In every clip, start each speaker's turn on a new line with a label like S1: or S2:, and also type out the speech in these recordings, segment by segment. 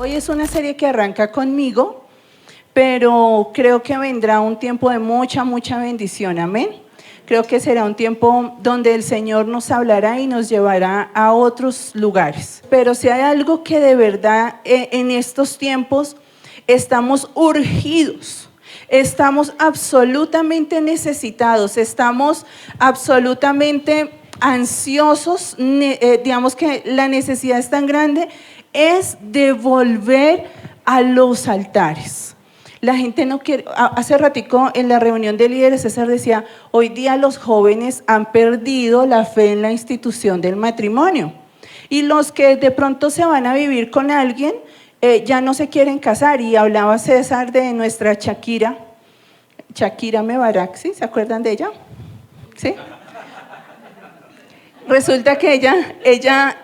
S1: Hoy es una serie que arranca conmigo, pero creo que vendrá un tiempo de mucha bendición, amén. Creo que será un tiempo donde el Señor nos hablará y nos llevará a otros lugares. Pero si hay algo que de verdad en estos tiempos estamos urgidos, estamos absolutamente necesitados, estamos absolutamente ansiosos, digamos que la necesidad es tan grande, es de volver a los altares. La gente no quiere, hace ratico en la reunión de líderes César decía, hoy día los jóvenes han perdido la fe en la institución del matrimonio y los que de pronto se van a vivir con alguien ya no se quieren casar. Y hablaba César de nuestra Shakira Mebarak, ¿sí? ¿Se acuerdan de ella? ¿Sí? Resulta que ella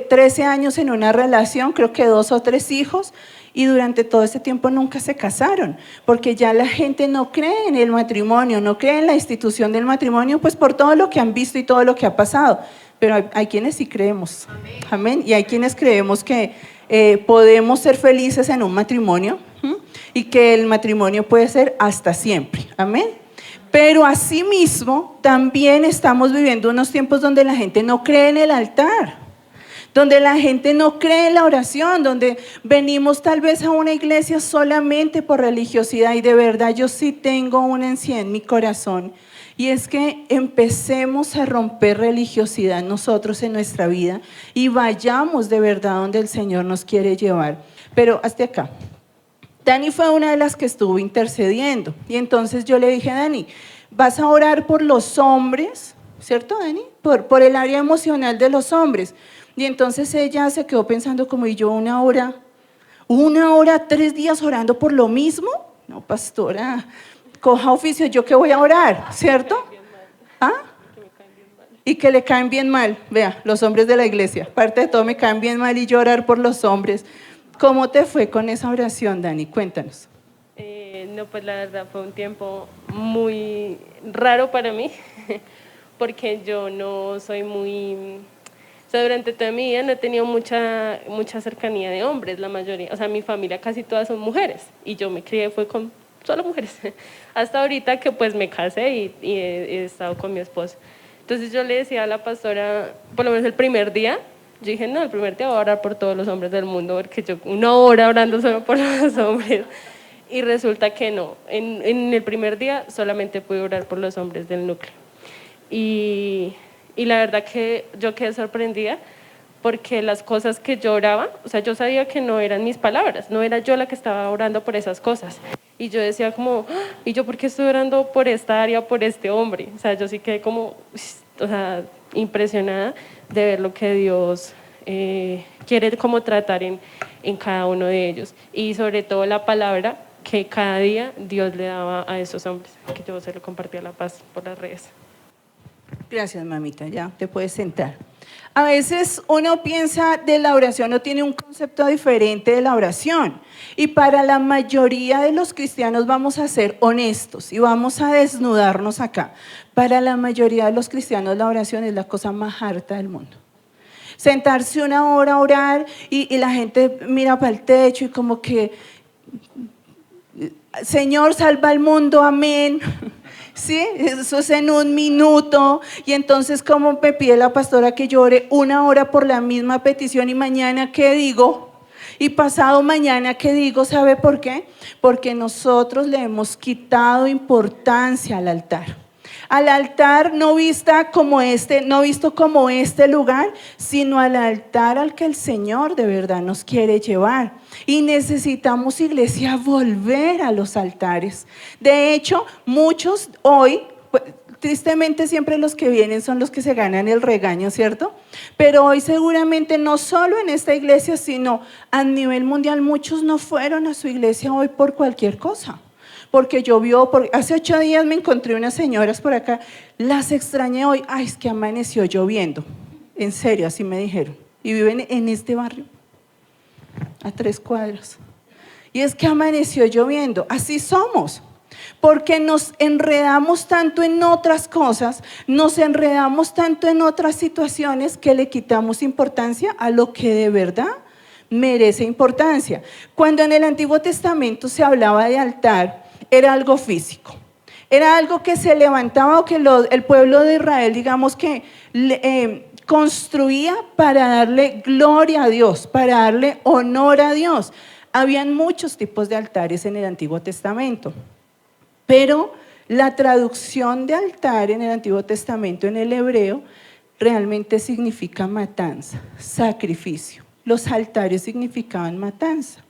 S1: 13 años en una relación, creo que 2 o 3 hijos, y durante todo ese tiempo nunca se casaron, porque ya la gente no cree en el matrimonio, no cree en la institución del matrimonio, pues por todo lo que han visto y todo lo que ha pasado. Pero hay quienes sí creemos, amén, y hay quienes creemos que podemos ser felices en un matrimonio, y que el matrimonio puede ser hasta siempre, amén. Pero asimismo también estamos viviendo unos tiempos donde la gente no cree en el altar, donde la gente no cree en la oración, donde venimos tal vez a una iglesia solamente por religiosidad. Y de verdad yo sí tengo una ansiedad en mi corazón, y es que empecemos a romper religiosidad nosotros en nuestra vida y vayamos de verdad donde el Señor nos quiere llevar. Pero hasta acá, Dani fue una de las que estuvo intercediendo, y entonces yo le dije, Dani, vas a orar por los hombres, ¿cierto, Dani? Por el área emocional de los hombres. Y entonces ella se quedó pensando como, ¿y yo una hora, 3 días orando por lo mismo? No, pastora, coja oficio, ¿yo qué voy a orar? ¿Cierto? ¿Ah? Y que le caen bien mal, vea, los hombres de la iglesia, aparte de todo me caen bien mal, y yo orar por los hombres. ¿Cómo te fue con esa oración, Dani? Cuéntanos.
S2: No, pues la verdad fue un tiempo muy raro para mí, porque yo no soy muy... O sea, durante toda mi vida no he tenido mucha cercanía de hombres, la mayoría. O sea, mi familia casi todas son mujeres, y yo me crié fue con solo mujeres. Hasta ahorita que pues me casé y he estado con mi esposo. Entonces yo le decía a la pastora, por lo menos el primer día, yo dije, no, el primer día voy a orar por todos los hombres del mundo, porque yo 1 hora orando solo por los hombres. Y resulta que no, en el primer día solamente pude orar por los hombres del núcleo. Y la verdad que yo quedé sorprendida, porque las cosas que yo oraba, o sea, yo sabía que no eran mis palabras, no era yo la que estaba orando por esas cosas. Y yo decía como, ¿y yo por qué estoy orando por esta área, por este hombre? O sea, yo sí quedé como, o sea, impresionada de ver lo que Dios quiere como tratar en cada uno de ellos, y sobre todo la palabra que cada día Dios le daba a esos hombres, que yo se lo compartí a La Paz por las redes.
S1: Gracias, mamita, ya te puedes sentar. A veces uno piensa de la oración o tiene un concepto diferente de la oración, y para la mayoría de los cristianos, vamos a ser honestos y vamos a desnudarnos acá, para la mayoría de los cristianos la oración es la cosa más harta del mundo. Sentarse 1 hora a orar y la gente mira para el techo y como que, Señor, salva al mundo, amén. ¿Sí? Eso es en 1 minuto, y entonces como me pide la pastora que llore 1 hora por la misma petición, y mañana ¿qué digo? Y pasado mañana ¿qué digo? ¿Sabe por qué? Porque nosotros le hemos quitado importancia al altar. Al altar no visto como este lugar, sino al altar al que el Señor de verdad nos quiere llevar. Y necesitamos, iglesia, volver a los altares. De hecho, muchos hoy, tristemente siempre los que vienen son los que se ganan el regaño, ¿cierto? Pero hoy seguramente no solo en esta iglesia, sino a nivel mundial, muchos no fueron a su iglesia hoy por cualquier cosa. Porque llovió, hace 8 días me encontré unas señoras por acá, las extrañé hoy, ay, es que amaneció lloviendo, en serio, así me dijeron, y viven en este barrio, a 3 cuadras, y es que amaneció lloviendo. Así somos, porque nos enredamos tanto en otras cosas, nos enredamos tanto en otras situaciones, que le quitamos importancia a lo que de verdad merece importancia. Cuando en el Antiguo Testamento se hablaba de altar, era algo físico. Era algo que se levantaba o que el pueblo de Israel, digamos que construía para darle gloria a Dios, para darle honor a Dios. Habían muchos tipos de altares en el Antiguo Testamento, pero la traducción de altar en el Antiguo Testamento, en el hebreo, realmente significa matanza, sacrificio. Los altares significaban matanza.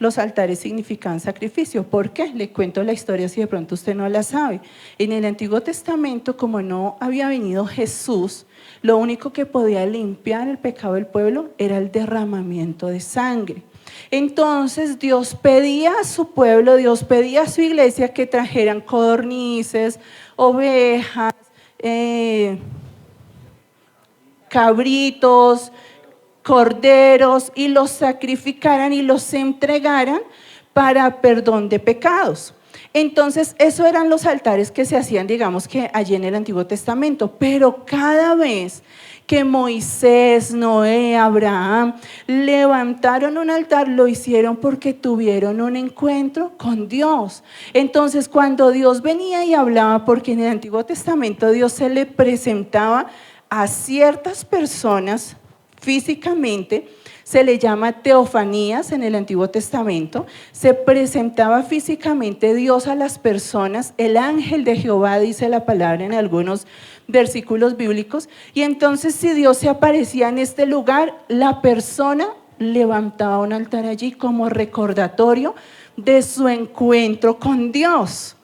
S1: Los altares significaban sacrificio. ¿Por qué? Le cuento la historia si de pronto usted no la sabe. En el Antiguo Testamento, como no había venido Jesús, lo único que podía limpiar el pecado del pueblo era el derramamiento de sangre. Entonces Dios pedía a su pueblo, Dios pedía a su iglesia que trajeran codornices, ovejas, cabritos, corderos, y los sacrificaran y los entregaran para perdón de pecados. Entonces, esos eran los altares que se hacían, digamos que allí en el Antiguo Testamento, pero cada vez que Moisés, Noé, Abraham levantaron un altar, lo hicieron porque tuvieron un encuentro con Dios. Entonces, cuando Dios venía y hablaba, porque en el Antiguo Testamento Dios se le presentaba a ciertas personas físicamente, se le llama teofanías en el Antiguo Testamento, se presentaba físicamente Dios a las personas, el ángel de Jehová dice la palabra en algunos versículos bíblicos, y entonces si Dios se aparecía en este lugar, la persona levantaba un altar allí como recordatorio de su encuentro con Dios.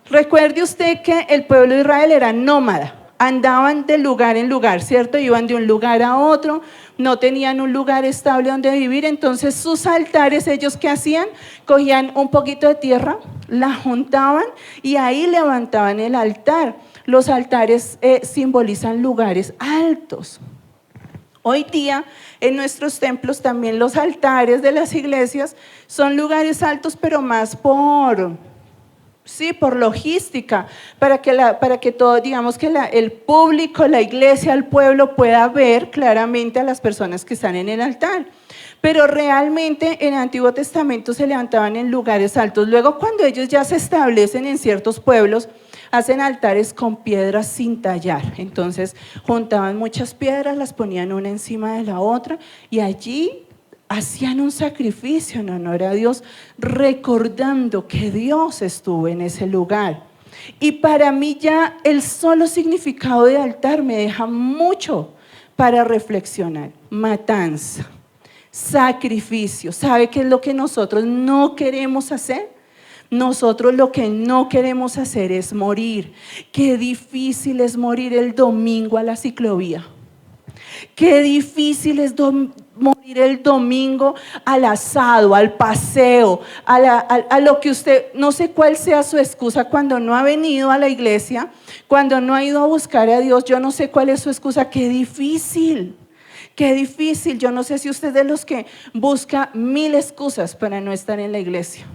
S1: Recuerde usted que el pueblo de Israel era nómada. Andaban de lugar en lugar, ¿cierto? Iban de un lugar a otro, no tenían un lugar estable donde vivir, entonces sus altares, ellos ¿qué hacían? Cogían un poquito de tierra, la juntaban y ahí levantaban el altar. Los altares simbolizan lugares altos. Hoy día en nuestros templos también los altares de las iglesias son lugares altos, pero más por logística, para que todo, digamos que el público, la iglesia, el pueblo pueda ver claramente a las personas que están en el altar. Pero realmente en el Antiguo Testamento se levantaban en lugares altos. Luego, cuando ellos ya se establecen en ciertos pueblos, hacen altares con piedras sin tallar. Entonces juntaban muchas piedras, las ponían una encima de la otra y allí hacían un sacrificio en honor a Dios, recordando que Dios estuvo en ese lugar. Y para mí ya el solo significado de altar me deja mucho para reflexionar. Matanza, sacrificio. ¿Sabe qué es lo que nosotros no queremos hacer? Nosotros lo que no queremos hacer es morir. Qué difícil es morir el domingo a la ciclovía. Qué difícil es morir el domingo al asado, al paseo, a lo que usted, no sé cuál sea su excusa cuando no ha venido a la iglesia, cuando no ha ido a buscar a Dios, yo no sé cuál es su excusa. Qué difícil, yo no sé si usted es de los que busca 1000 excusas para no estar en la iglesia.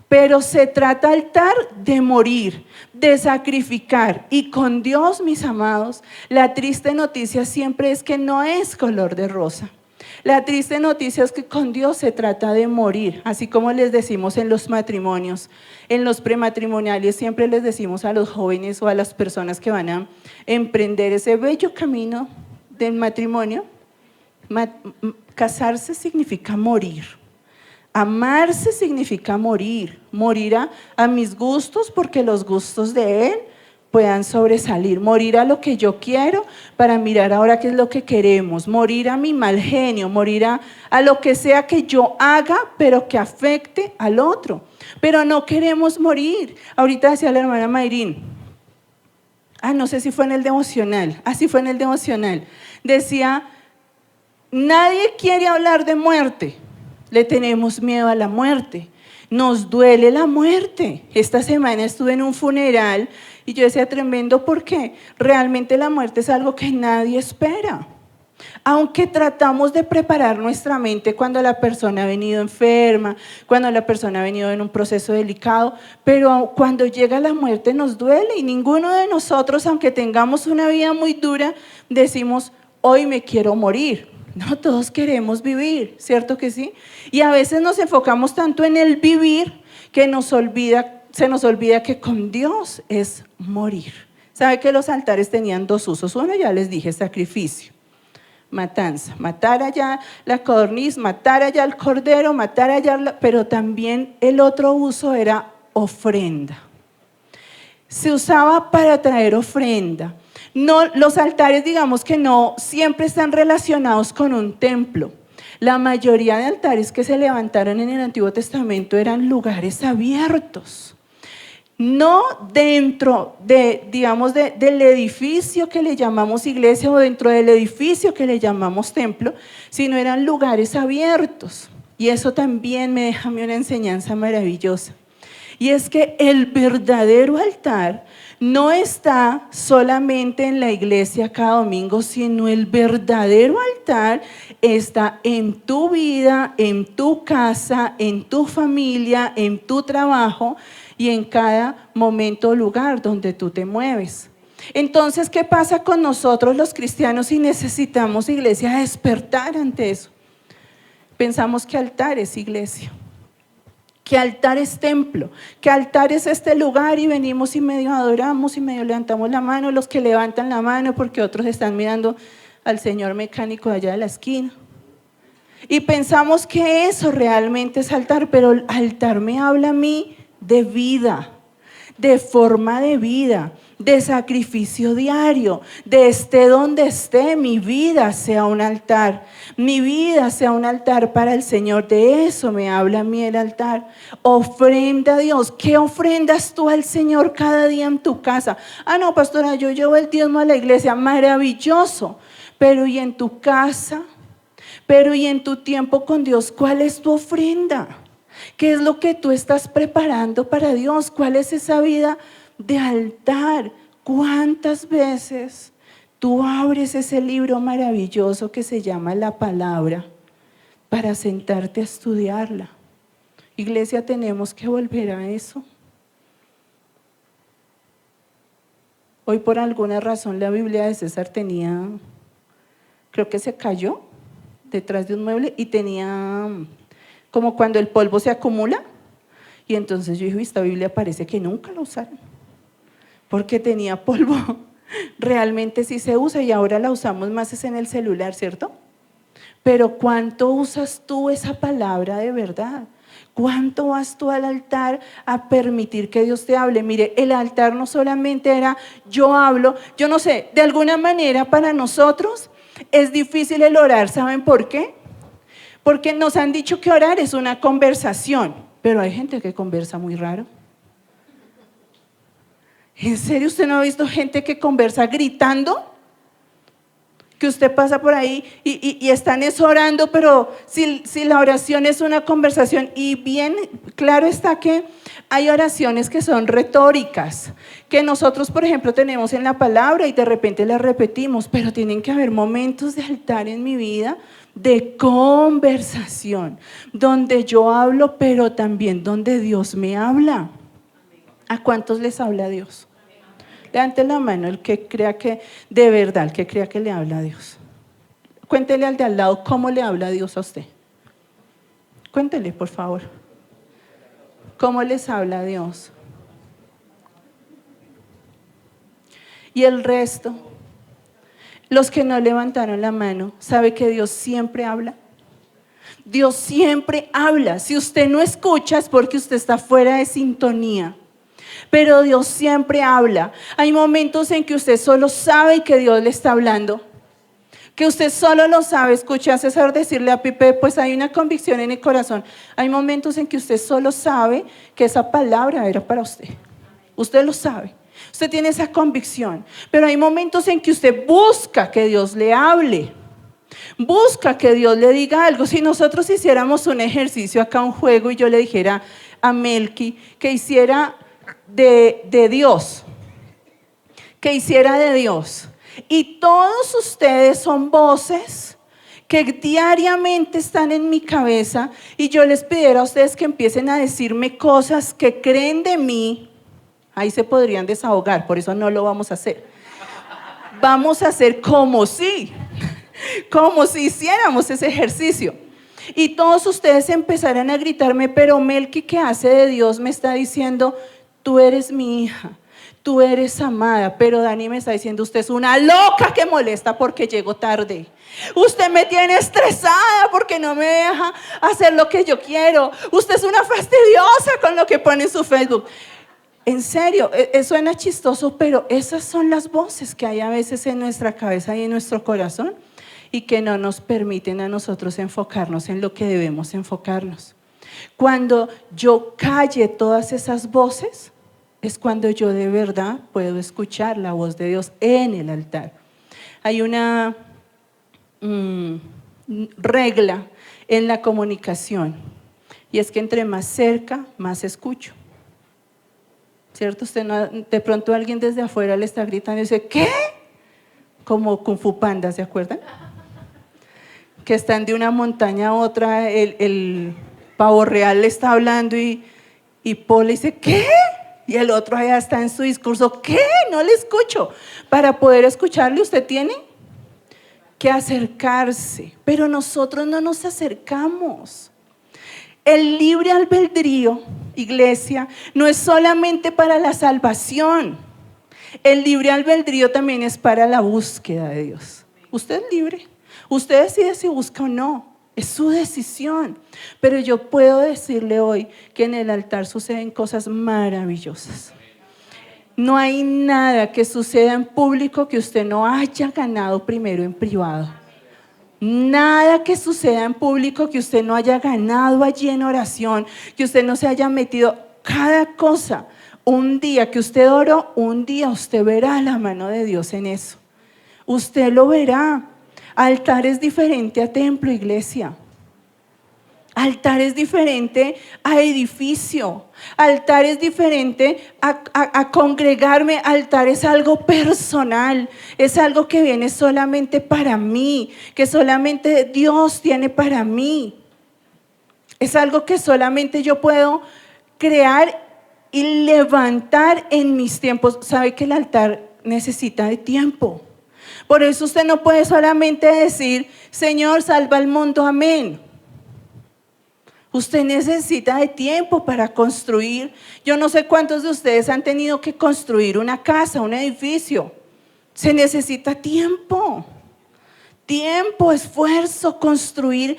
S1: Pero se trata, altar, de morir, de sacrificar. Y con Dios, mis amados, la triste noticia siempre es que no es color de rosa. La triste noticia es que con Dios se trata de morir, así como les decimos en los matrimonios, en los prematrimoniales, siempre les decimos a los jóvenes o a las personas que van a emprender ese bello camino del matrimonio, casarse significa morir. Amarse significa morir a mis gustos porque los gustos de Él puedan sobresalir, morir a lo que yo quiero para mirar ahora qué es lo que queremos, morir a mi mal genio, morir a lo que sea que yo haga pero que afecte al otro, pero no queremos morir. Ahorita decía la hermana Mayrín, no sé si fue en el devocional, sí fue en el devocional, decía, nadie quiere hablar de muerte. Le tenemos miedo a la muerte, nos duele la muerte. Esta semana estuve en un funeral y yo decía tremendo porque realmente la muerte es algo que nadie espera. Aunque tratamos de preparar nuestra mente cuando la persona ha venido enferma, cuando la persona ha venido en un proceso delicado, pero cuando llega la muerte nos duele y ninguno de nosotros, aunque tengamos una vida muy dura, decimos, hoy me quiero morir. No, todos queremos vivir, ¿cierto que sí? Y a veces nos enfocamos tanto en el vivir que se nos olvida que con Dios es morir. ¿Sabe que los altares tenían dos usos? Uno, ya les dije, sacrificio, matanza, matar allá la codorniz, matar allá el cordero, matar allá, pero también el otro uso era ofrenda. Se usaba para traer ofrenda. No, los altares, digamos que no siempre están relacionados con un templo. La mayoría de altares que se levantaron en el Antiguo Testamento eran lugares abiertos. No dentro del edificio que le llamamos iglesia o dentro del edificio que le llamamos templo, sino eran lugares abiertos. Y eso también me deja a mí una enseñanza maravillosa. Y es que el verdadero altar no está solamente en la iglesia cada domingo, sino el verdadero altar está en tu vida, en tu casa, en tu familia, en tu trabajo y en cada momento o lugar donde tú te mueves. Entonces, ¿qué pasa con nosotros los cristianos si necesitamos, iglesia, despertar ante eso? Pensamos que altar es iglesia, que altar es templo, que altar es este lugar y venimos y medio adoramos y medio levantamos la mano, los que levantan la mano porque otros están mirando al señor mecánico de allá de la esquina. Y pensamos que eso realmente es altar, pero el altar me habla a mí de vida, de forma de vida, de sacrificio diario, de esté donde esté, mi vida sea un altar, mi vida sea un altar para el Señor. De eso me habla a mí el altar. Ofrenda a Dios. ¿Qué ofrendas tú al Señor cada día en tu casa? Ah, no, pastora, yo llevo el diezmo a la iglesia, maravilloso, pero ¿y en tu casa? Pero ¿y en tu tiempo con Dios? ¿Cuál es tu ofrenda? ¿Qué es lo que tú estás preparando para Dios? ¿Cuál es esa vida de altar? ¿Cuántas veces tú abres ese libro maravilloso que se llama la palabra para sentarte a estudiarla? Iglesia, tenemos que volver a eso. Hoy por alguna razón la Biblia de César creo que se cayó detrás de un mueble y tenía como cuando el polvo se acumula. Y entonces yo dije, esta Biblia parece que nunca la usaron, porque tenía polvo. Realmente sí se usa y ahora la usamos más es en el celular, ¿cierto? Pero ¿cuánto usas tú esa palabra de verdad? ¿Cuánto vas tú al altar a permitir que Dios te hable? Mire, el altar no solamente era yo hablo, yo no sé, de alguna manera para nosotros es difícil el orar, ¿saben por qué? Porque nos han dicho que orar es una conversación, pero hay gente que conversa muy raro. ¿En serio usted no ha visto gente que conversa gritando? Que usted pasa por ahí y están orando, pero si la oración es una conversación, y bien claro está que hay oraciones que son retóricas, que nosotros por ejemplo tenemos en la palabra y de repente las repetimos, pero tienen que haber momentos de altar en mi vida, de conversación, donde yo hablo, pero también donde Dios me habla. ¿A cuántos les habla Dios? Levante la mano el que crea que, de verdad, el que crea que le habla a Dios. Cuéntele al de al lado cómo le habla Dios a usted. Cuéntele, por favor. ¿Cómo les habla Dios? Y el resto, los que no levantaron la mano, ¿sabe que Dios siempre habla? Dios siempre habla. Si usted no escucha es porque usted está fuera de sintonía. Pero Dios siempre habla. Hay momentos en que usted solo sabe que Dios le está hablando, que usted solo lo sabe. Escuché a César decirle a Pipe, pues hay una convicción en el corazón. Hay momentos en que usted solo sabe que esa palabra era para usted. Usted lo sabe, usted tiene esa convicción. Pero hay momentos en que usted busca que Dios le hable, busca que Dios le diga algo. Si nosotros hiciéramos un ejercicio acá, un juego, y yo le dijera a Melqui que hiciera de Dios, que hiciera de Dios, y todos ustedes son voces que diariamente están en mi cabeza, y yo les pidiera a ustedes que empiecen a decirme cosas que creen de mí, ahí se podrían desahogar, por eso no lo vamos a hacer. Vamos a hacer como sí. como si hiciéramos ese ejercicio. Y todos ustedes empezaran a gritarme, pero Melqui, ¿qué hace de Dios? Me está diciendo, tú eres mi hija, tú eres amada. Pero Dani me está diciendo, usted es una loca que molesta porque llego tarde. Usted me tiene estresada porque no me deja hacer lo que yo quiero. Usted es una fastidiosa con lo que pone en su Facebook. En serio, suena chistoso, pero esas son las voces que hay a veces en nuestra cabeza y en nuestro corazón y que no nos permiten a nosotros enfocarnos en lo que debemos enfocarnos. Cuando yo calle todas esas voces, es cuando yo de verdad puedo escuchar la voz de Dios en el altar. Hay una regla en la comunicación y es que entre más cerca, más escucho. ¿Cierto? Usted no, de pronto alguien desde afuera le está gritando y dice, ¿qué? Como Kung Fu Panda, ¿se acuerdan? Que están de una montaña a otra, el pavo real le está hablando y Paul le dice, ¿qué? Y el otro allá está en su discurso, ¿qué? No le escucho. Para poder escucharle usted tiene que acercarse, pero nosotros no nos acercamos. El libre albedrío, iglesia, no es solamente para la salvación. El libre albedrío también es para la búsqueda de Dios. Usted es libre. Usted decide si busca o no. Es su decisión. Pero yo puedo decirle hoy que en el altar suceden cosas maravillosas. No hay nada que suceda en público que usted no haya ganado primero en privado. Nada que suceda en público que usted no haya ganado allí en oración, que usted no se haya metido. Cada cosa, un día que usted oró, un día usted verá la mano de Dios en eso. Usted lo verá. Altar es diferente a templo, iglesia. Altar es diferente a edificio. Altar es diferente a congregarme. Altar es algo personal. Es algo que viene solamente para mí. Que solamente Dios tiene para mí. Es algo que solamente yo puedo crear y levantar en mis tiempos. ¿Sabe que el altar necesita de tiempo? Por eso usted no puede solamente decir, Señor, salva al mundo, amén. Usted necesita de tiempo para construir. Yo no sé cuántos de ustedes han tenido que construir una casa, un edificio. Se necesita tiempo. Tiempo, esfuerzo, construir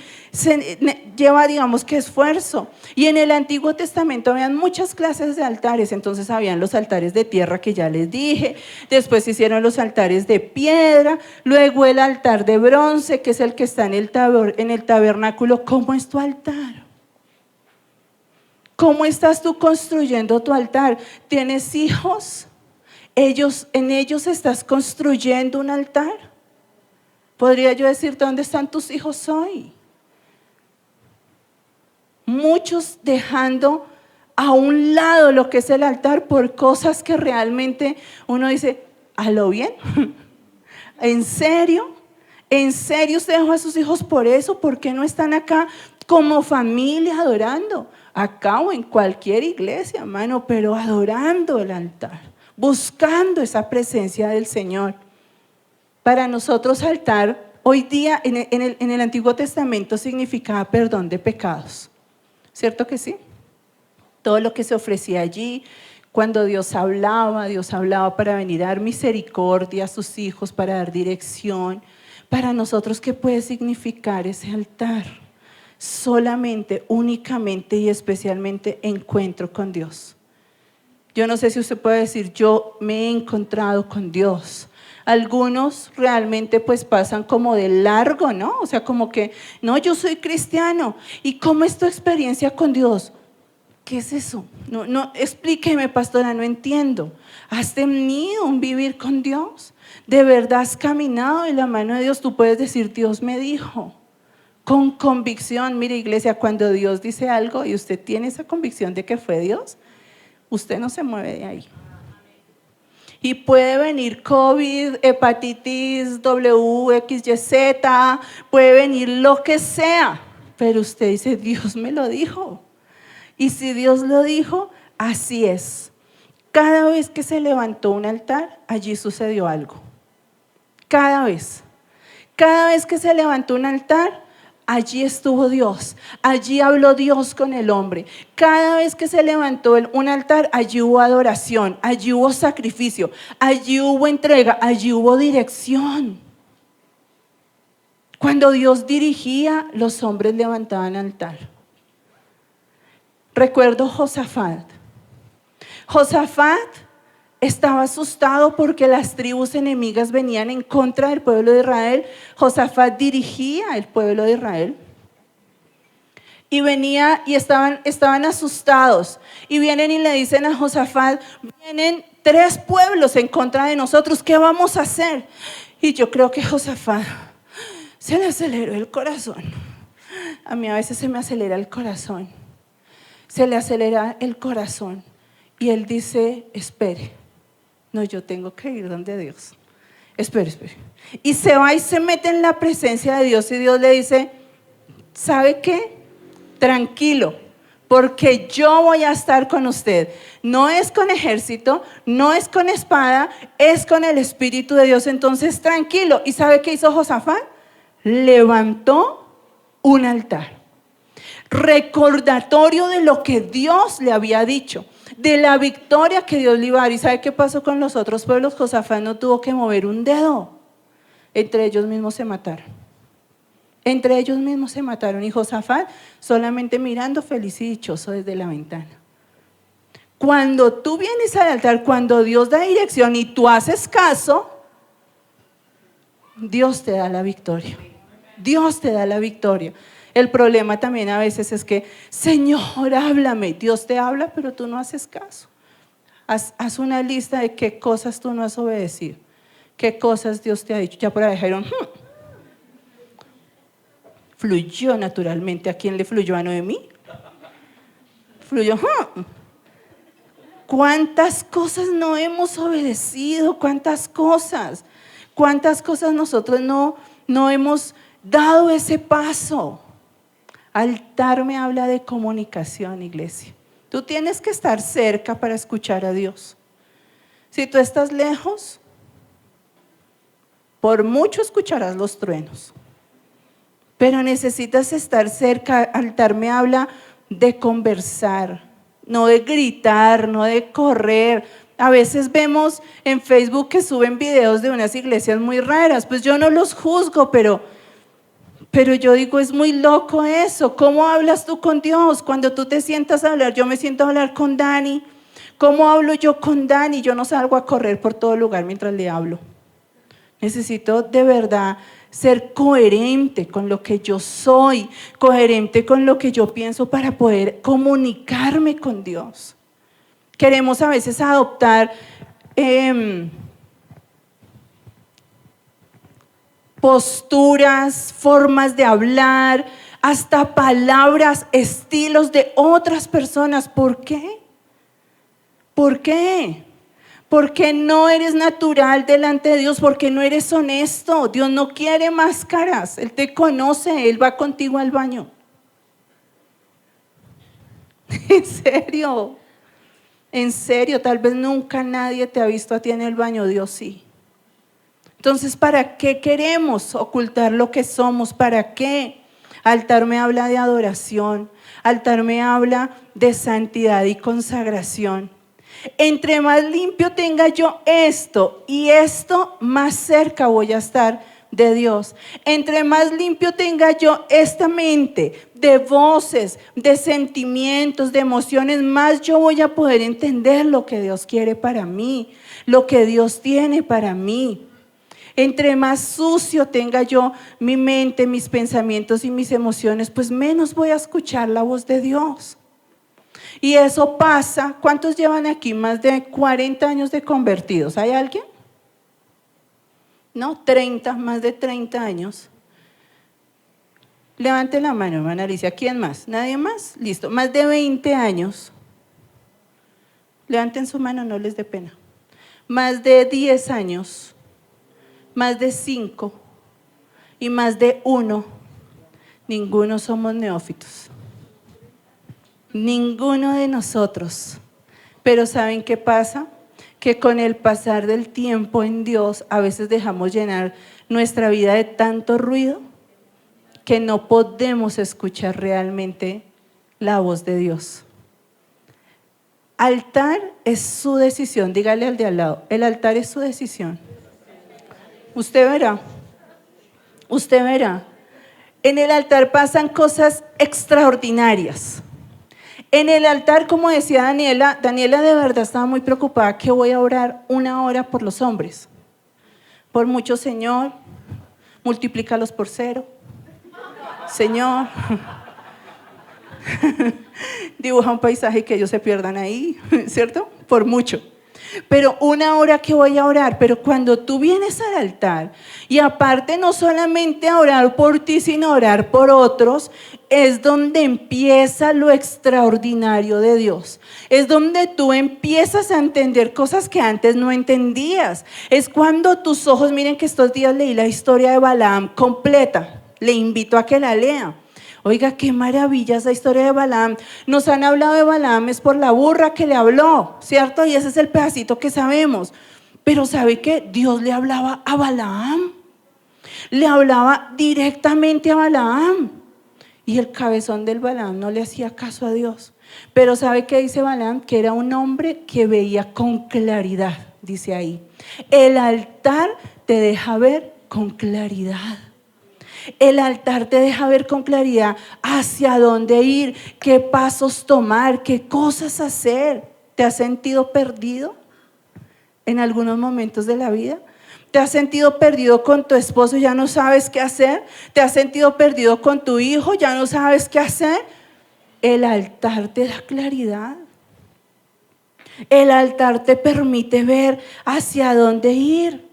S1: lleva, digamos que esfuerzo. Y en el Antiguo Testamento habían muchas clases de altares. Entonces habían los altares de tierra que ya les dije. Después hicieron los altares de piedra. Luego el altar de bronce, que es el que está en el tabernáculo. ¿Cómo es tu altar? ¿Cómo estás tú construyendo tu altar? ¿Tienes hijos? ¿En ellos estás construyendo un altar? ¿Podría yo decirte dónde están tus hijos hoy? Muchos dejando a un lado lo que es el altar por cosas que realmente uno dice, ¿a lo bien? ¿En serio? ¿En serio usted dejó a sus hijos por eso? ¿Por qué no están acá como familia adorando? Acá o en cualquier iglesia, hermano, pero adorando el altar, buscando esa presencia del Señor. Para nosotros altar, hoy día en el Antiguo Testamento significaba perdón de pecados. ¿Cierto que sí? Todo lo que se ofrecía allí, cuando Dios hablaba para venir a dar misericordia a sus hijos, para dar dirección. Para nosotros, ¿qué puede significar ese altar? Solamente, únicamente y especialmente encuentro con Dios. Yo no sé si usted puede decir, yo me he encontrado con Dios. Algunos realmente pues pasan como de largo, ¿no? O sea, como que, no, yo soy cristiano. ¿Y cómo es tu experiencia con Dios? ¿Qué es eso? No, explíqueme, pastora, no entiendo. ¿Has tenido un vivir con Dios? ¿De verdad has caminado en la mano de Dios? Tú puedes decir, Dios me dijo. Con convicción, mire iglesia, cuando Dios dice algo y usted tiene esa convicción de que fue Dios, usted no se mueve de ahí. Y puede venir COVID, hepatitis, WXYZ, puede venir lo que sea, pero usted dice, Dios me lo dijo. Y si Dios lo dijo, así es. Cada vez que se levantó un altar, allí sucedió algo. Cada vez. Cada vez que se levantó un altar, allí estuvo Dios, allí habló Dios con el hombre. Cada vez que se levantó un altar, allí hubo adoración, allí hubo sacrificio, allí hubo entrega, allí hubo dirección. Cuando Dios dirigía, los hombres levantaban altar. Recuerdo Josafat. Josafat estaba asustado porque las tribus enemigas venían en contra del pueblo de Israel. Josafat dirigía el pueblo de Israel. Y venía y estaban asustados. Y vienen y le dicen a Josafat, vienen 3 pueblos en contra de nosotros, ¿qué vamos a hacer? Y yo creo que Josafat se le aceleró el corazón. A mí a veces se me acelera el corazón. Se le acelera el corazón. Y él dice, espere. No, yo tengo que ir donde Dios. Espere. Y se va y se mete en la presencia de Dios. Y Dios le dice, ¿sabe qué? Tranquilo, porque yo voy a estar con usted. No es con ejército, no es con espada, es con el Espíritu de Dios. Entonces, tranquilo. ¿Y sabe qué hizo Josafat? Levantó un altar. Recordatorio de lo que Dios le había dicho, de la victoria que Dios le iba a dar. ¿Y sabe qué pasó con los otros pueblos? Josafat no tuvo que mover un dedo. Entre ellos mismos se mataron. Y Josafat solamente mirando feliz y dichoso desde la ventana. Cuando tú vienes al altar, cuando Dios da dirección y tú haces caso, Dios te da la victoria. Dios te da la victoria. El problema también a veces es que, Señor, háblame. Dios te habla, pero tú no haces caso. Haz una lista de qué cosas tú no has obedecido, qué cosas Dios te ha dicho. Ya por ahí dijeron, fluyó naturalmente. ¿A quién le fluyó? ¿A Noemí? Fluyó. ¿Cuántas cosas no hemos obedecido? ¿Cuántas cosas nosotros no hemos dado ese paso? Altar me habla de comunicación, iglesia. Tú tienes que estar cerca para escuchar a Dios. Si tú estás lejos, por mucho escucharás los truenos. Pero necesitas estar cerca. Altar me habla de conversar, no de gritar, no de correr. A veces vemos en Facebook que suben videos de unas iglesias muy raras. Pues yo no los juzgo, pero yo digo, es muy loco eso. ¿Cómo hablas tú con Dios? Cuando tú te sientas a hablar, yo me siento a hablar con Dani. ¿Cómo hablo yo con Dani? Yo no salgo a correr por todo lugar mientras le hablo. Necesito de verdad ser coherente con lo que yo soy, coherente con lo que yo pienso para poder comunicarme con Dios. Queremos a veces adoptar posturas, formas de hablar, hasta palabras, estilos de otras personas. ¿Por qué? ¿Por qué? Porque no eres natural delante de Dios, porque no eres honesto. Dios no quiere máscaras, Él te conoce, Él va contigo al baño. En serio, tal vez nunca nadie te ha visto a ti en el baño, Dios sí. Entonces, ¿para qué queremos ocultar lo que somos? ¿Para qué? Altar me habla de adoración, altar me habla de santidad y consagración. Entre más limpio tenga yo esto y esto, más cerca voy a estar de Dios. Entre más limpio tenga yo esta mente de voces, de sentimientos, de emociones, más yo voy a poder entender lo que Dios quiere para mí, lo que Dios tiene para mí. Entre más sucio tenga yo mi mente, mis pensamientos y mis emociones, pues menos voy a escuchar la voz de Dios. Y eso pasa. ¿Cuántos llevan aquí más de 40 años de convertidos? ¿Hay alguien? No, 30, más de 30 años. Levante la mano, hermana Alicia. ¿Quién más? ¿Nadie más? Listo. Más de 20 años. Levanten su mano, no les dé pena. Más de 10 años. Más de 5. Y más de 1. Ninguno somos neófitos. Ninguno de nosotros. Pero ¿saben qué pasa? que con el pasar del tiempo en Dios a veces dejamos llenar nuestra vida de tanto ruido que no podemos escuchar realmente la voz de Dios. Altar es su decisión, dígale al de al lado, el altar es su decisión. Usted verá, usted verá. En el altar pasan cosas extraordinarias. En el altar, como decía Daniela de verdad estaba muy preocupada que voy a orar 1 hora por los hombres. Por mucho, Señor, multiplícalos por 0. Señor, dibuja un paisaje que ellos se pierdan ahí, ¿cierto? Por mucho. Pero 1 hora que voy a orar, pero cuando tú vienes al altar y aparte no solamente a orar por ti, sino a orar por otros, es donde empieza lo extraordinario de Dios. Es donde tú empiezas a entender cosas que antes no entendías. Es cuando tus ojos, miren que estos días leí la historia de Balaam completa, le invito a que la lea. Oiga, qué maravilla esa historia de Balaam. Nos han hablado de Balaam, es por la burra que le habló, ¿cierto? Y ese es el pedacito que sabemos. Pero ¿sabe qué? Dios le hablaba a Balaam. Le hablaba directamente a Balaam. Y el cabezón del Balaam no le hacía caso a Dios. Pero ¿sabe qué dice Balaam? Que era un hombre que veía con claridad, dice ahí. El altar te deja ver con claridad. El altar te deja ver con claridad hacia dónde ir, qué pasos tomar, qué cosas hacer. ¿Te has sentido perdido en algunos momentos de la vida? ¿Te has sentido perdido con tu esposo y ya no sabes qué hacer? ¿Te has sentido perdido con tu hijo, ya no sabes qué hacer? El altar te da claridad. El altar te permite ver hacia dónde ir.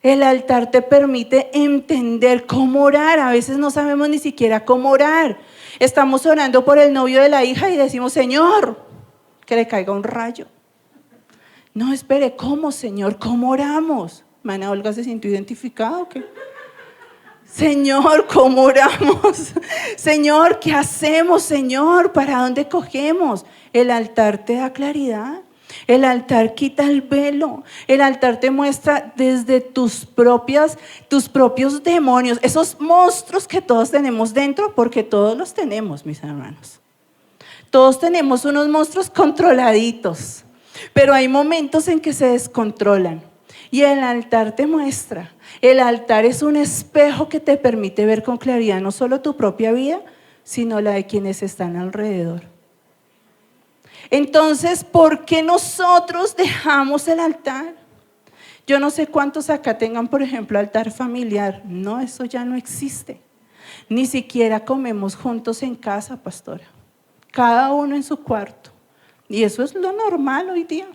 S1: El altar te permite entender cómo orar. A veces no sabemos ni siquiera cómo orar. Estamos orando por el novio de la hija y decimos, Señor, que le caiga un rayo. No, espere, ¿cómo, Señor? ¿Cómo oramos? Mana Olga se sintió identificada, ¿o qué? Señor, ¿cómo oramos? Señor, ¿qué hacemos, Señor? ¿Para dónde cogemos? El altar te da claridad. El altar quita el velo. El altar te muestra desde tus propios demonios, esos monstruos que todos tenemos dentro, porque todos los tenemos, mis hermanos. Todos tenemos unos monstruos controladitos, pero hay momentos en que se descontrolan. Y el altar te muestra. El altar es un espejo que te permite ver con claridad no solo tu propia vida, sino la de quienes están alrededor. Entonces, ¿por qué nosotros dejamos el altar? Yo no sé cuántos acá tengan, por ejemplo, altar familiar. No, eso ya no existe. Ni siquiera comemos juntos en casa, pastora. Cada uno en su cuarto. Y eso es lo normal hoy día.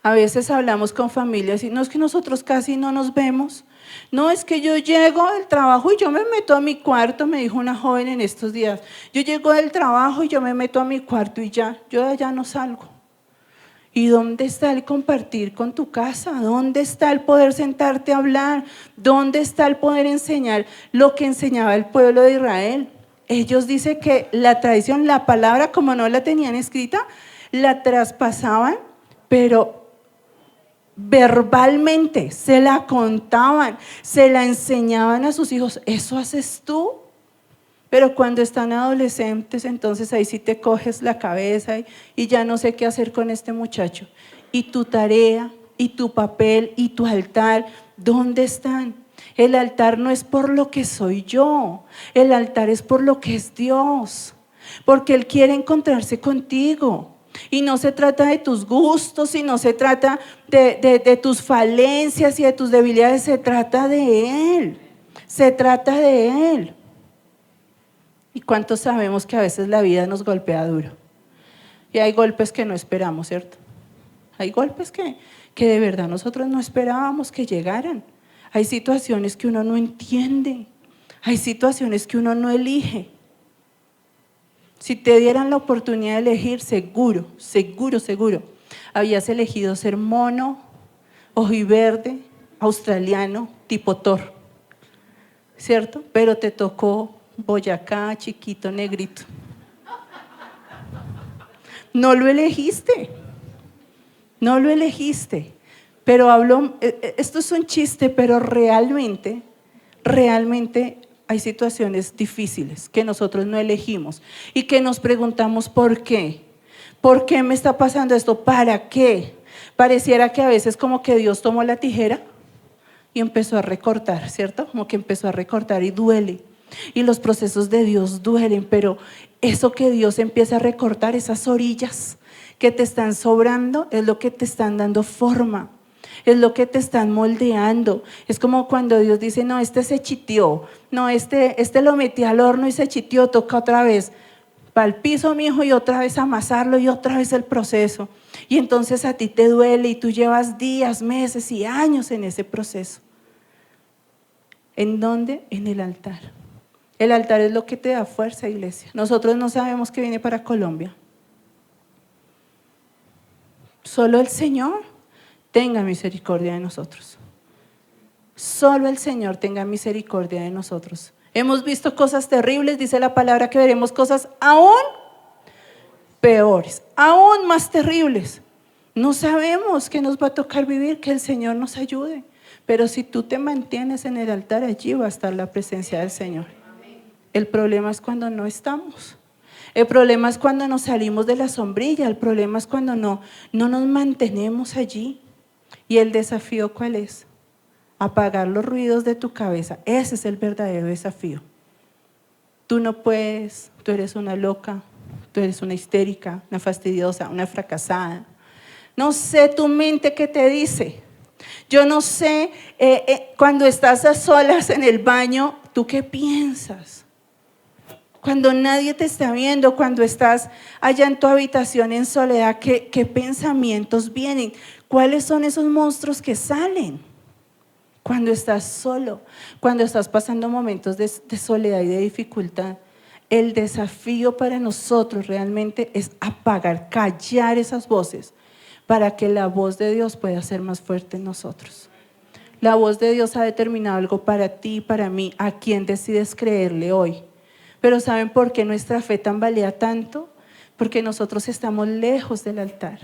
S1: A veces hablamos con familias y no es que nosotros casi no nos vemos. No, es que yo llego del trabajo y yo me meto a mi cuarto, me dijo una joven en estos días. Yo llego del trabajo y yo me meto a mi cuarto y ya, yo de allá no salgo. ¿Y dónde está el compartir con tu casa? ¿Dónde está el poder sentarte a hablar? ¿Dónde está el poder enseñar lo que enseñaba el pueblo de Israel? Ellos dicen que la tradición, la palabra, como no la tenían escrita, la traspasaban, pero verbalmente se la contaban, se la enseñaban a sus hijos. ¿Eso haces tú? Pero cuando están adolescentes, entonces ahí sí te coges la cabeza y ya no sé qué hacer con este muchacho. Y tu tarea, y tu papel, y tu altar, ¿dónde están? El altar no es por lo que soy yo, el altar es por lo que es Dios, porque Él quiere encontrarse contigo. Y no se trata de tus gustos, y no se trata de tus falencias y de tus debilidades, se trata de Él, se trata de Él. ¿Y cuántos sabemos que a veces la vida nos golpea duro? Y hay golpes que no esperamos, ¿cierto? Hay golpes que de verdad nosotros no esperábamos que llegaran. Hay situaciones que uno no entiende, hay situaciones que uno no elige. Si te dieran la oportunidad de elegir, seguro, habías elegido ser mono, ojiverde, australiano, tipo Thor, ¿cierto? Pero te tocó Boyacá, chiquito, negrito. No lo elegiste. No lo elegiste. Pero esto es un chiste, pero realmente hay situaciones difíciles que nosotros no elegimos y que nos preguntamos ¿por qué? ¿Por qué me está pasando esto? ¿Para qué? Pareciera que a veces como que Dios tomó la tijera y empezó a recortar, ¿cierto? Como que empezó a recortar y duele. Y los procesos de Dios duelen, pero eso que Dios empieza a recortar, esas orillas que te están sobrando, es lo que te están dando forma. Es lo que te están moldeando. Es como cuando Dios dice, no, este se chitió, no, este lo metí al horno y se chitió, toca otra vez para el piso, mi hijo, y otra vez amasarlo y otra vez el proceso. Y entonces a ti te duele y tú llevas días, meses y años en ese proceso. ¿En dónde? En el altar. El altar es lo que te da fuerza, iglesia. Nosotros no sabemos qué viene para Colombia. Solo el Señor tenga misericordia de nosotros. Solo el Señor tenga misericordia de nosotros. Hemos visto cosas terribles, dice la palabra que veremos cosas aún peores, aún más terribles. No sabemos qué nos va a tocar vivir, que el Señor nos ayude. Pero si tú te mantienes en el altar, allí va a estar la presencia del Señor. El problema es cuando no estamos. El problema es cuando nos salimos de la sombrilla. El problema es cuando no nos mantenemos allí. ¿Y el desafío cuál es? Apagar los ruidos de tu cabeza. Ese es el verdadero desafío. Tú no puedes, tú eres una loca, tú eres una histérica, una fastidiosa, una fracasada. No sé tu mente qué te dice. Yo no sé, cuando estás a solas en el baño, ¿tú qué piensas? Cuando nadie te está viendo, cuando estás allá en tu habitación en soledad, ¿qué pensamientos vienen? ¿Cuáles son esos monstruos que salen? Cuando estás solo, cuando estás pasando momentos de soledad y de dificultad, el desafío para nosotros realmente es apagar, callar esas voces para que la voz de Dios pueda ser más fuerte en nosotros. La voz de Dios ha determinado algo para ti y para mí. ¿A quién decides creerle hoy? Pero ¿saben por qué nuestra fe tambalea tanto? Porque nosotros estamos lejos del altar.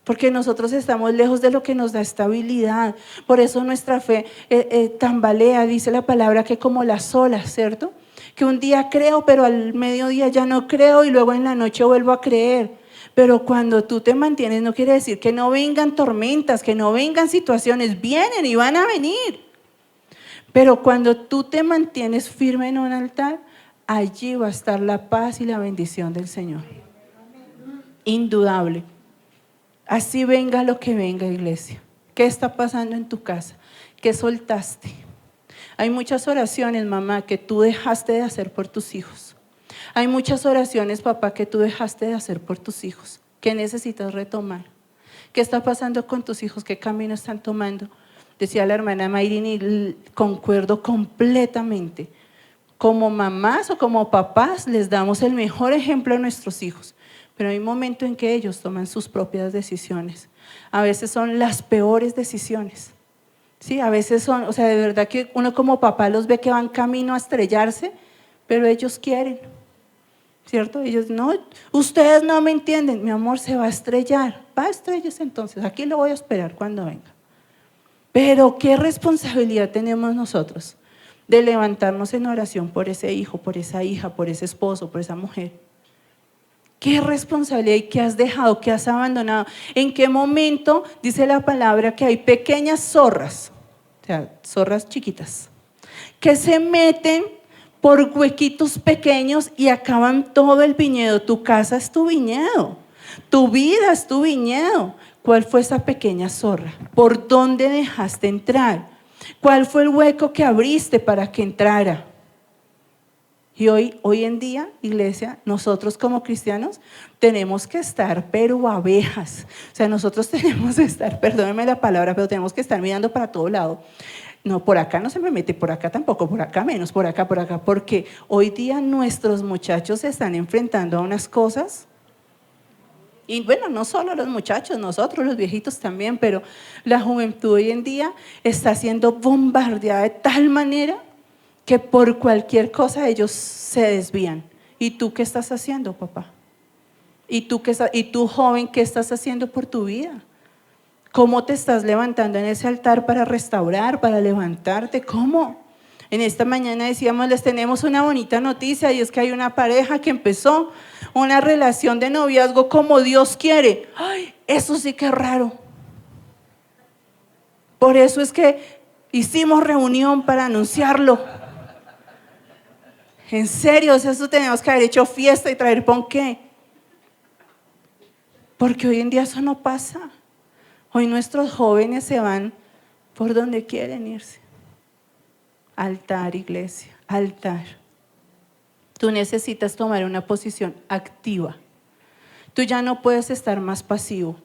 S1: Porque nosotros estamos lejos de lo que nos da estabilidad. Por eso nuestra fe tambalea, dice la palabra, que como las olas, ¿cierto? Que un día creo, pero al mediodía ya no creo y luego en la noche vuelvo a creer. Pero cuando tú te mantienes, no quiere decir que no vengan tormentas, que no vengan situaciones, vienen y van a venir. Pero cuando tú te mantienes firme en un altar, allí va a estar la paz y la bendición del Señor. Indudable. Así venga lo que venga, iglesia. ¿Qué está pasando en tu casa? ¿Qué soltaste? Hay muchas oraciones, mamá, que tú dejaste de hacer por tus hijos. Hay muchas oraciones, papá, que tú dejaste de hacer por tus hijos. ¿Qué necesitas retomar? ¿Qué está pasando con tus hijos? ¿Qué camino están tomando? Decía la hermana Mayrin y concuerdo completamente. Como mamás o como papás les damos el mejor ejemplo a nuestros hijos. Pero hay un momento en que ellos toman sus propias decisiones. A veces son las peores decisiones. Sí, a veces son, o sea, de verdad que uno como papá los ve que van camino a estrellarse, pero ellos quieren, ¿cierto? Ellos no, ustedes no me entienden, mi amor, se va a estrellar. Va a estrellarse entonces, aquí lo voy a esperar cuando venga. Pero ¿qué responsabilidad tenemos nosotros de levantarnos en oración por ese hijo, por esa hija, por ese esposo, por esa mujer? ¿Qué responsabilidad y qué has dejado, qué has abandonado? ¿En qué momento dice la palabra que hay pequeñas zorras, o sea, zorras chiquitas, que se meten por huequitos pequeños y acaban todo el viñedo? Tu casa es tu viñedo, tu vida es tu viñedo. ¿Cuál fue esa pequeña zorra? ¿Por dónde dejaste entrar? ¿Cuál fue el hueco que abriste para que entrara? Y hoy en día, iglesia, nosotros como cristianos tenemos que estar, pero abejas. O sea, nosotros tenemos que estar, perdónenme la palabra, pero tenemos que estar mirando para todo lado. No, por acá no se me mete, por acá tampoco, por acá menos, por acá, porque hoy día nuestros muchachos se están enfrentando a unas cosas. Y bueno, no solo los muchachos, nosotros los viejitos también, pero la juventud hoy en día está siendo bombardeada de tal manera que por cualquier cosa ellos se desvían. ¿Y tú qué estás haciendo, papá? Y tú joven, ¿qué estás haciendo por tu vida? ¿Cómo te estás levantando en ese altar para restaurar, para levantarte? ¿Cómo? En esta mañana decíamos, les tenemos una bonita noticia y es que hay una pareja que empezó una relación de noviazgo como Dios quiere. ¡Ay! Eso sí que es raro. Por eso es que hicimos reunión para anunciarlo. En serio, eso tenemos que haber hecho fiesta y traer ponqué. Porque hoy en día eso no pasa. Hoy nuestros jóvenes se van por donde quieren irse. Altar, iglesia, altar. Tú necesitas tomar una posición activa. Tú ya no puedes estar más pasivo.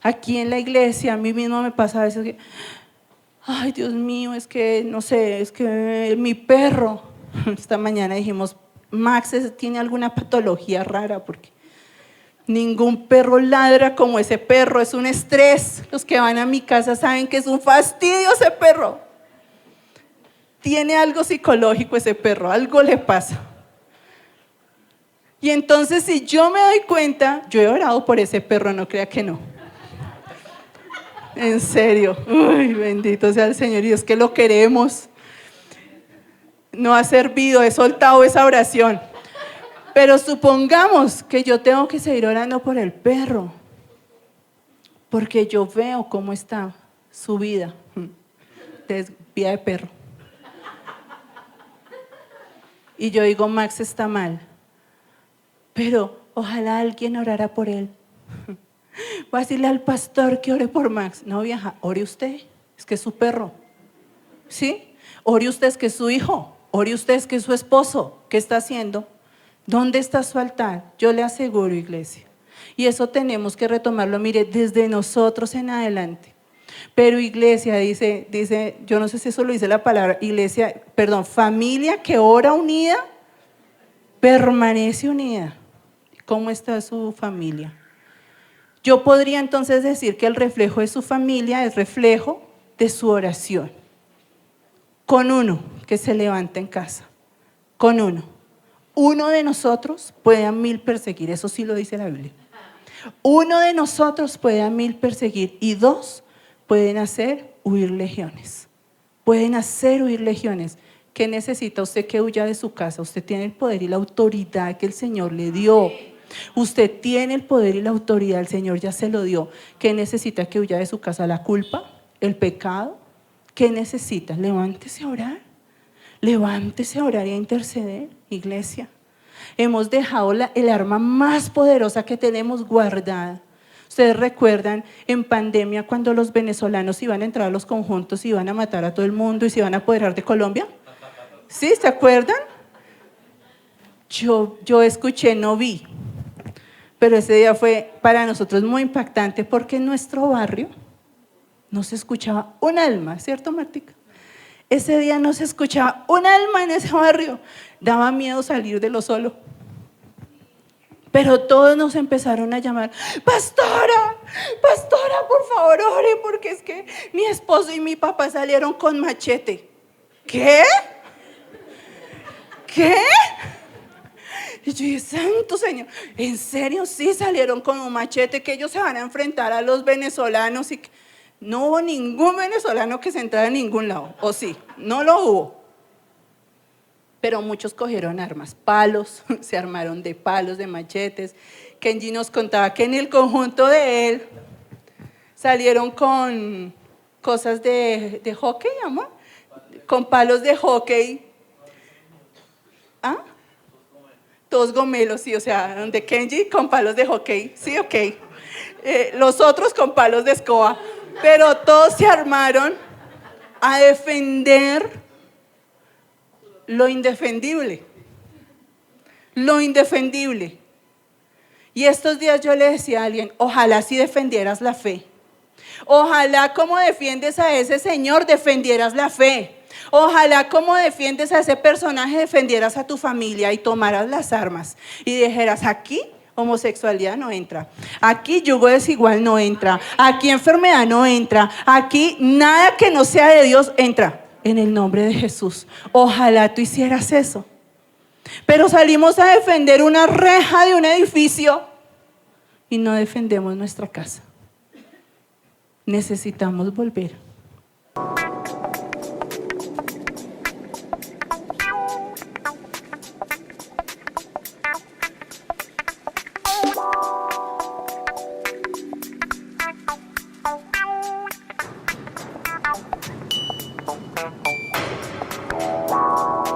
S1: Aquí en la iglesia, a mí mismo me pasa a veces que, ay, Dios mío, es que, no sé, es que mi perro, esta mañana dijimos, Max tiene alguna patología rara porque ningún perro ladra como ese perro, es un estrés. Los que van a mi casa saben que es un fastidio ese perro. Tiene algo psicológico ese perro, algo le pasa. Y entonces si yo me doy cuenta, yo he orado por ese perro, no crea que no. En serio, uy, bendito sea el Señor, y es que lo queremos. No ha servido, he soltado esa oración. Pero supongamos que yo tengo que seguir orando por el perro, porque yo veo cómo está su vida, vida de perro. Y yo digo, Max está mal, pero ojalá alguien orara por él. Voy a decirle al pastor que ore por Max. No, vieja, ore usted, es que es su perro. ¿Sí? Ore usted, es que es su hijo. Ore usted, es que es su esposo. ¿Qué está haciendo? ¿Dónde está su altar? Yo le aseguro, iglesia. Y eso tenemos que retomarlo, mire, desde nosotros en adelante. Pero iglesia, dice, yo no sé si eso lo dice la palabra, familia que ora unida, permanece unida. ¿Cómo está su familia? Yo podría entonces decir que el reflejo de su familia es reflejo de su oración. Con uno que se levanta en casa, con uno. Uno de nosotros puede a 1000 perseguir, eso sí lo dice la Biblia. Uno de nosotros puede a 1000 perseguir y 2 pueden hacer huir legiones. Pueden hacer huir legiones. ¿Qué necesita usted que huya de su casa? Usted tiene el poder y la autoridad que el Señor le dio. Usted tiene el poder y la autoridad, el Señor ya se lo dio. ¿Qué necesita que huya de su casa? ¿La culpa? ¿El pecado? ¿Qué necesita? Levántese a orar. Levántese a orar y a interceder, iglesia. Hemos dejado el arma más poderosa que tenemos guardada. Ustedes recuerdan en pandemia cuando los venezolanos iban a entrar a los conjuntos, iban a matar a todo el mundo y se iban a apoderar de Colombia. ¿Sí? ¿Se acuerdan? Yo escuché, no vi. Pero ese día fue para nosotros muy impactante porque en nuestro barrio no se escuchaba un alma, ¿cierto, Martica? Ese día no se escuchaba un alma en ese barrio. Daba miedo salir de lo solo. Pero todos nos empezaron a llamar, pastora, por favor ore, porque es que mi esposo y mi papá salieron con machete. ¿Qué? ¿Qué? Y yo dije, santo Señor, ¿en serio? Sí salieron con un machete, que ellos se van a enfrentar a los venezolanos y que no hubo ningún venezolano que se entrara a ningún lado, o sí, no lo hubo. Pero muchos cogieron armas, palos, se armaron de palos, de machetes. Kenji nos contaba que en el conjunto de él salieron con cosas de hockey, amor, con palos de hockey. ¿Ah? Todos gomelos, sí, o sea, de Kenji con palos de hockey, sí, ok. Los otros con palos de escoba, pero todos se armaron a defender lo indefendible. Lo indefendible. Y estos días yo le decía a alguien, ojalá si defendieras la fe. Ojalá como defiendes a ese señor defendieras la fe. Ojalá como defiendes a ese personaje defendieras a tu familia y tomaras las armas y dijeras, aquí homosexualidad no entra, aquí yugo desigual no entra, aquí enfermedad no entra, aquí nada que no sea de Dios entra, en el nombre de Jesús. Ojalá tú hicieras eso. Pero salimos a defender una reja de un edificio y no defendemos nuestra casa. Necesitamos volver.